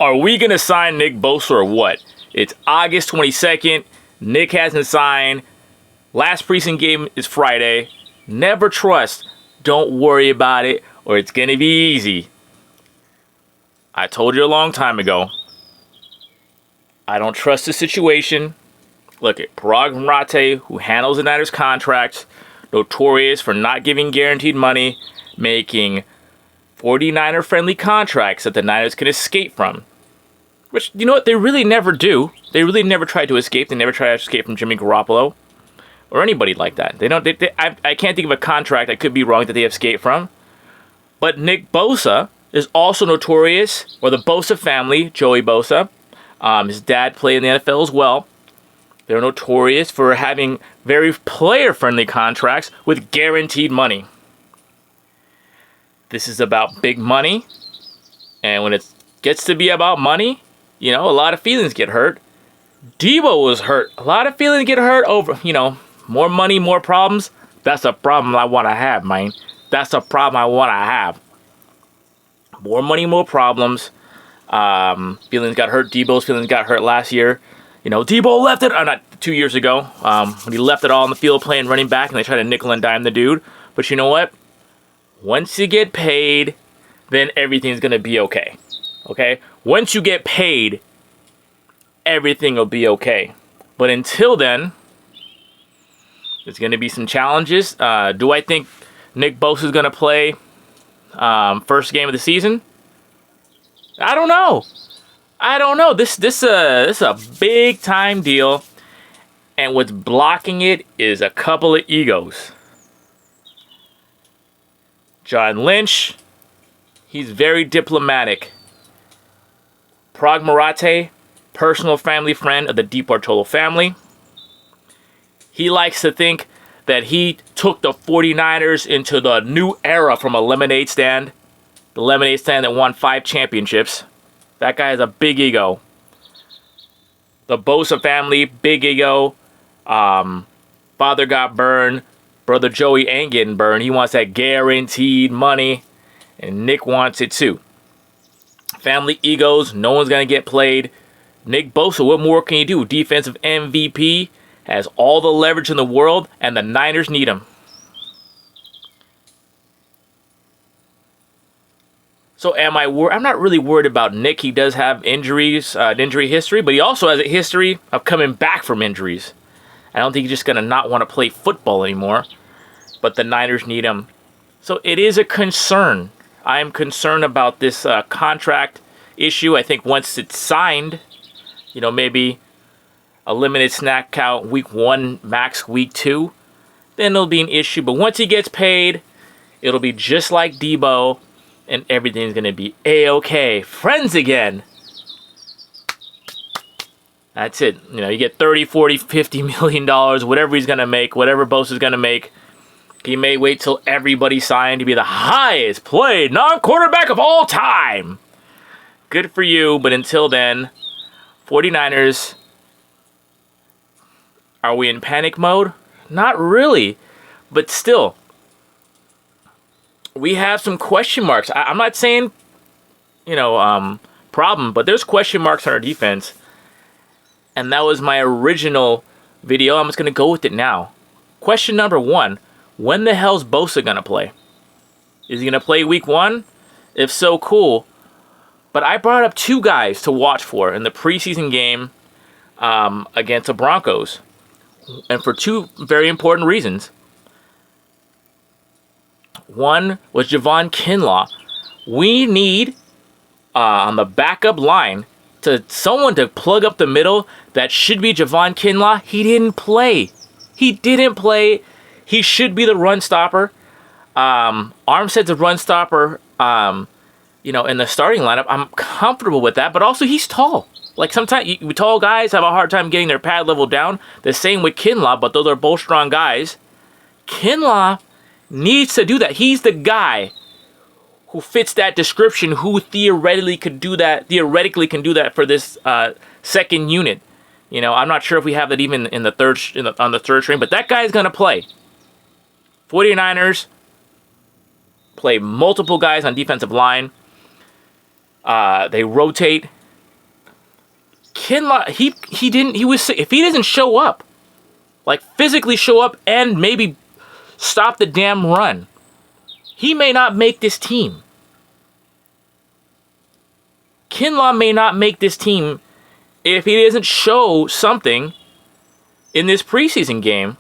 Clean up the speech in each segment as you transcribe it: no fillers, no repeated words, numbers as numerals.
Are we going to sign Nick Bosa or what? It's August 22nd. Nick hasn't signed. Last preseason game is Friday. Never trust. Don't worry about it, or it's going to be easy. I told you a long time ago. I don't trust the situation. Look at Parag Mrate, who handles the Niners contracts, notorious for not giving guaranteed money, making 49er-friendly contracts that the Niners can escape from. Which, you know what, they really never do. They really never try to escape. They never try to escape from Jimmy Garoppolo or anybody like that. They don't. I can't think of a contract I could be wrong that they escaped from. But Nick Bosa is also notorious, or the Bosa family, Joey Bosa. His dad played in the NFL as well. They're notorious for having very player-friendly contracts with guaranteed money. This is about big money. And when it gets to be about money, you know, a lot of feelings get hurt. Debo was hurt. A lot of feelings get hurt over, you know, more money, more problems. That's a problem I want to have, man. That's a problem I want to have. More money, more problems. Feelings got hurt. Debo's feelings got hurt last year. You know, Debo left it, not 2 years ago, when he left it all on the field playing running back and they tried to nickel and dime the dude. But you know what? Once you get paid, then everything's going to be okay. Okay? Once you get paid, everything will be okay. But until then, there's going to be some challenges. Do I think Nick Bosa is going to play first game of the season? I don't know. This is a big time deal, and what's blocking it is a couple of egos. John Lynch, he's very diplomatic. Parag Mrate, personal family friend of the DiBartolo family. He likes to think that he took the 49ers into the new era from a lemonade stand. The lemonade stand that won 5 championships. That guy has a big ego. The Bosa family, big ego. Father got burned. Brother Joey ain't getting burned. He wants that guaranteed money. And Nick wants it too. Family egos. No one's going to get played. Nick Bosa, what more can you do? Defensive MVP. Has all the leverage in the world. And the Niners need him. So am I worried? I'm not really worried about Nick. He does have injuries, an injury history, but he also has a history of coming back from injuries. I don't think he's just going to not want to play football anymore, but the Niners need him. So it is a concern. I am concerned about this contract issue. I think once it's signed, you know, maybe a limited snack count week 1, max week 2, then it'll be an issue. But once he gets paid, it'll be just like Debo. And everything's going to be A-okay. Friends again. That's it. You know, you get 30, 40, 50 million dollars, whatever he's going to make, whatever Bosa's going to make. He may wait till everybody signed to be the highest played non-quarterback of all time. Good for you, but until then, 49ers, are we in panic mode? Not really, but still. We have some question marks. I'm not saying, you know, problem, but there's question marks on our defense. And that was my original video. I'm just going to go with it now. Question number 1. When the hell's Bosa going to play? Is he going to play week 1? If so, cool. But I brought up 2 guys to watch for in the preseason game against the Broncos. And for 2 very important reasons. One was Javon Kinlaw. We need, on the backup line, someone to plug up the middle. That should be Javon Kinlaw. He didn't play. He should be the run stopper. Armstead's a run stopper, you know, in the starting lineup. I'm comfortable with that, but also he's tall. Like sometimes tall guys have a hard time getting their pad level down. The same with Kinlaw, but those are both strong guys. Kinlaw needs to do that. He's the guy who fits that description, who theoretically can do that for this second unit. You know, I'm not sure if we have that even in the third on the third string, but that guy's gonna play. 49ers play multiple guys on defensive line. They rotate. Kinlaw, if he doesn't show up, like physically show up and maybe stop the damn run, he may not make this team. Kinlaw may not make this team if he doesn't show something in this preseason game,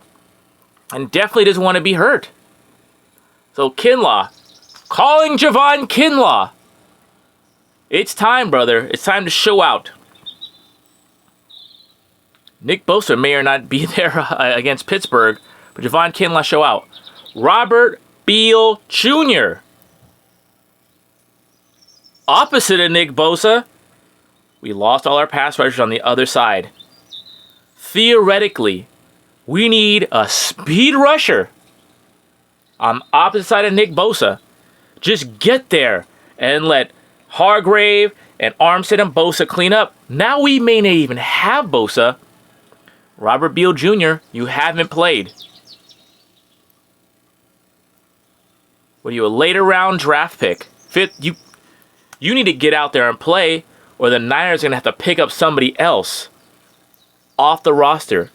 and definitely doesn't want to be hurt. So Kinlaw, calling Javon Kinlaw. It's time, brother. It's time to show out. Nick Bosa may or not be there against Pittsburgh, but Javon Kinlaw show out. Robert Beal Jr. Opposite of Nick Bosa, we lost all our pass rushers on the other side. Theoretically, we need a speed rusher on the opposite side of Nick Bosa. Just get there and let Hargrave and Armstead and Bosa clean up. Now we may not even have Bosa. Robert Beal Jr., you haven't played. What are you, a later round draft pick? Fifth, you need to get out there and play, or the Niners are going to have to pick up somebody else off the roster.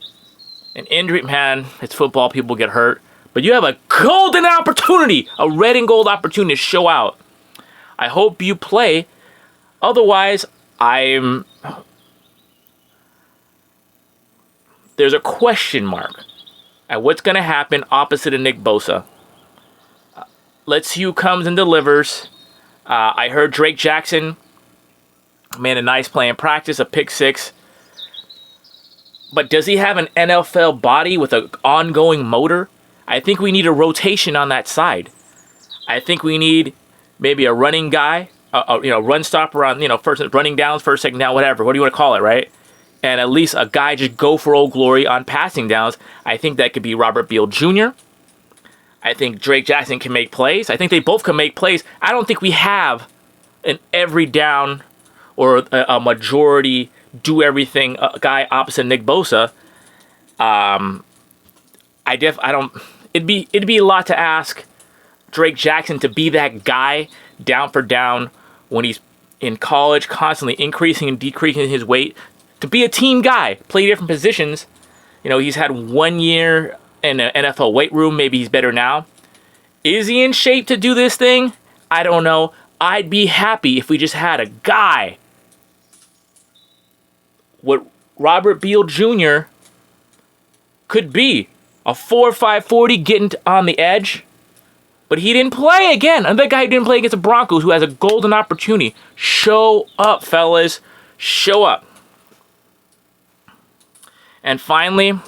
An injury, man, it's football, people get hurt. But you have a golden opportunity, a red and gold opportunity to show out. I hope you play. Otherwise, there's a question mark at what's going to happen opposite of Nick Bosa. Let's see who comes and delivers. I heard Drake Jackson made a nice play in practice, a pick 6. But does he have an NFL body with an ongoing motor? I think we need a rotation on that side. I think we need maybe a running guy, run stopper on, first running downs, first, second down, whatever. What do you want to call it, right? And at least a guy just go for Old Glory on passing downs. I think that could be Robert Beal Jr. I think Drake Jackson can make plays. I think they both can make plays. I don't think we have an every down or a majority do everything guy opposite Nick Bosa. It'd be a lot to ask Drake Jackson to be that guy down for down when he's in college, constantly increasing and decreasing his weight. To be a team guy, play different positions. He's had 1 year in an NFL weight room. Maybe he's better now. Is he in shape to do this thing? I don't know. I'd be happy if we just had a guy. What Robert Beal Jr. could be. A 4.5 40 getting on the edge. But he didn't play again. Another guy who didn't play against the Broncos who has a golden opportunity. Show up, fellas. Show up. And finally,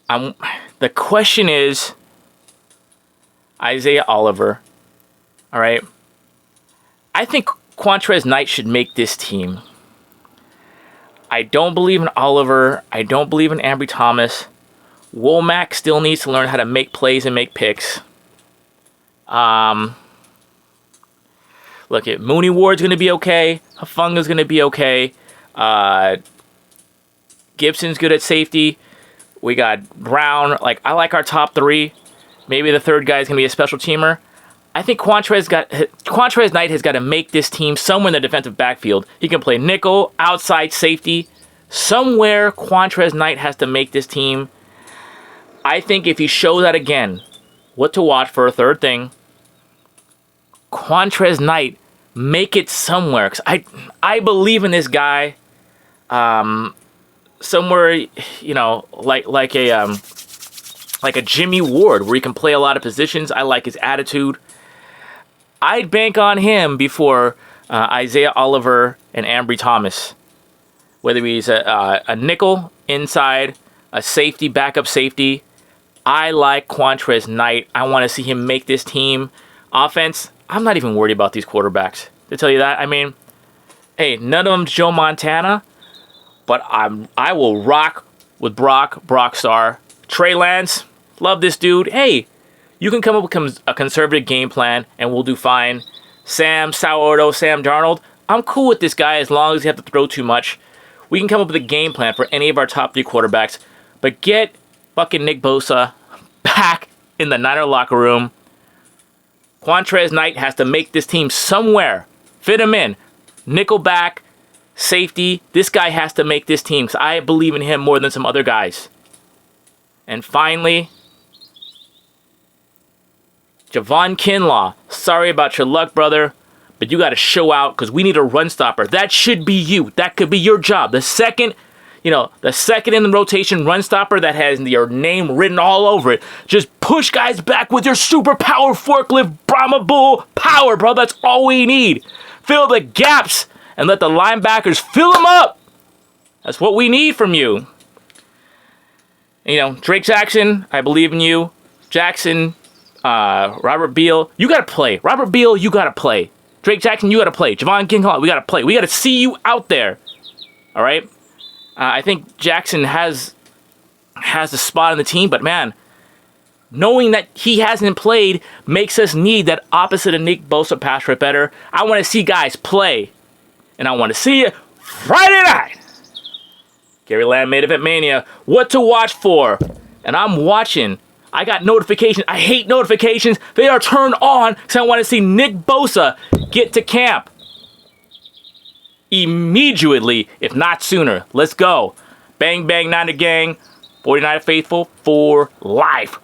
the question is Isaiah Oliver. All right. I think Quantrez Knight should make this team. I don't believe in Oliver. I don't believe in Ambry Thomas. Womack still needs to learn how to make plays and make picks. Look, Mooney Ward's going to be okay. Hafunga's going to be okay. Gibson's good at safety. We got Brown. I like our top 3. Maybe the third guy is going to be a special teamer. I think Quantrez Knight has got to make this team somewhere in the defensive backfield. He can play nickel, outside safety. Somewhere Quantrez Knight has to make this team. I think if he shows that again, what to watch for a third thing, Quantrez Knight, make it somewhere. 'Cause I believe in this guy. Somewhere, like a Jimmy Ward, where he can play a lot of positions. I like his attitude. I'd bank on him before Isaiah Oliver and Ambry Thomas. Whether he's a nickel inside, a safety, backup safety. I like Quantrez Knight. I want to see him make this team. Offense, I'm not even worried about these quarterbacks. To tell you that, hey, none of them's Joe Montana, but I will rock with Brock Star. Trey Lance, love this dude. Hey, you can come up with a conservative game plan, and we'll do fine. Sam Darnold, I'm cool with this guy as long as you have to throw too much. We can come up with a game plan for any of our top 3 quarterbacks, but get fucking Nick Bosa back in the Niner locker room. Quantrez Knight has to make this team somewhere. Fit him in. Nickelback, safety. This guy has to make this team because I believe in him more than some other guys. And finally, Javon Kinlaw. Sorry about your luck, brother, but you got to show out because we need a run stopper. That should be you. That could be your job. The second in the rotation run stopper that has your name written all over it. Just push guys back with your super power forklift Brahma Bull power, bro. That's all we need. Fill the gaps and let the linebackers fill them up. That's what we need from you. Drake Jackson, I believe in you. Jackson, Robert Beal, you got to play. Robert Beal, you got to play. Drake Jackson, you got to play. Javon Kinlaw, we got to play. We got to see you out there. All right? I think Jackson has a spot in the team, but man, knowing that he hasn't played makes us need that opposite of Nick Bosa pass rush better. I want to see guys play, and I want to see it Friday night. Gary Lamb Main Event Mania. What to watch for? And I'm watching. I got notifications. I hate notifications. They are turned on because I want to see Nick Bosa get to camp immediately, if not sooner. Let's go. Bang, bang, Niner gang. 49 Faithful for life.